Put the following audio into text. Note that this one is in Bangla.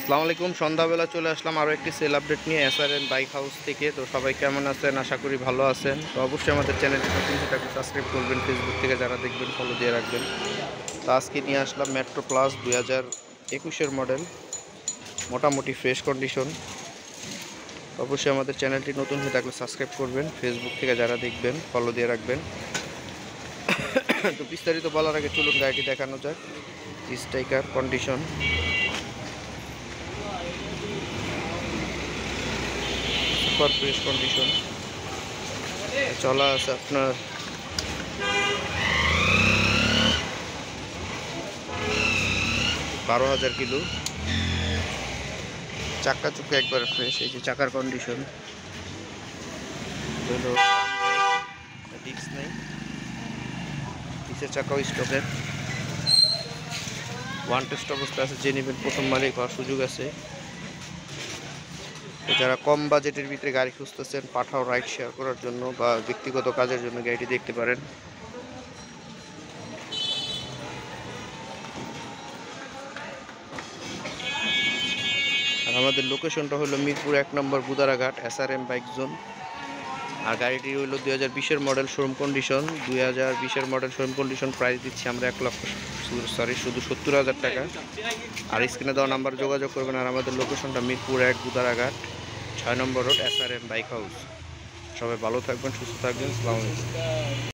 আসসালামু আলাইকুম। সন্ধ্যাবেলা চলে আসলাম আরও একটি সেল আপডেট নিয়ে এসআরএন বাইক হাউস থেকে। তো সবাই কেমন আছেন? আশা করি ভালো আছেন। তো অবশ্যই আমাদের চ্যানেলটি নতুন সেটাকে সাবস্ক্রাইব করবেন, ফেসবুক থেকে যারা দেখবেন ফলো দিয়ে রাখবেন। তো আজকে নিয়ে আসলাম মেট্রো প্লাস 2021-এর মডেল, মোটামুটি ফ্রেশ কন্ডিশন। অবশ্যই আমাদের চ্যানেলটি নতুন হয়ে থাকলে সাবস্ক্রাইব করবেন, ফেসবুক থেকে যারা দেখবেন ফলো দিয়ে রাখবেন। তো বিস্তারিত বলার আগে চলুন গাড়িটি দেখানো যাক। Striker condition, super fresh condition, চলা আছে আপনার 12,000 কিলো। চাক্কা চুক্কা একবারে ফ্রেশ। এই যে চাকার কন্ডিশন, ডিস্ক নেই, নিচের চাকাও স্টকের, ওয়ান টেস্ট অবস্থা আছে। যে নেবেন প্রথম মালিক হওয়ার সুযোগ আছে। যারা কম বাজেটের ভিতরে গাড়ি খুঁজতেছেন, পাঠাও রাইড শেয়ার করার জন্য বা ব্যক্তিগত কাজের জন্য গাড়িটি দেখতে পারেন। আর আমাদের লোকেশনটা হলো মিরপুর 1 নম্বর বুদারাঘাট, এসআরএম বাইক জোন। আর গাড়িটি হলো 2020-এর মডেল, শোরুম কন্ডিশন। 2020-এর মডেল শোরুম কন্ডিশন প্রাইস দিচ্ছি আমরা শুধু 70,000 টাকা। আর স্ক্রিনে দেওয়া নাম্বার যোগাযোগ করবেন। আর আমাদের লোকেশনটা মিরপুর 1 বুদারাঘাট, 6 নম্বর রোড, এসআরএম বাইক হাউস। সবাই ভালো থাকবেন, সুস্থ থাকবেন। আসসালামু আলাইকুম।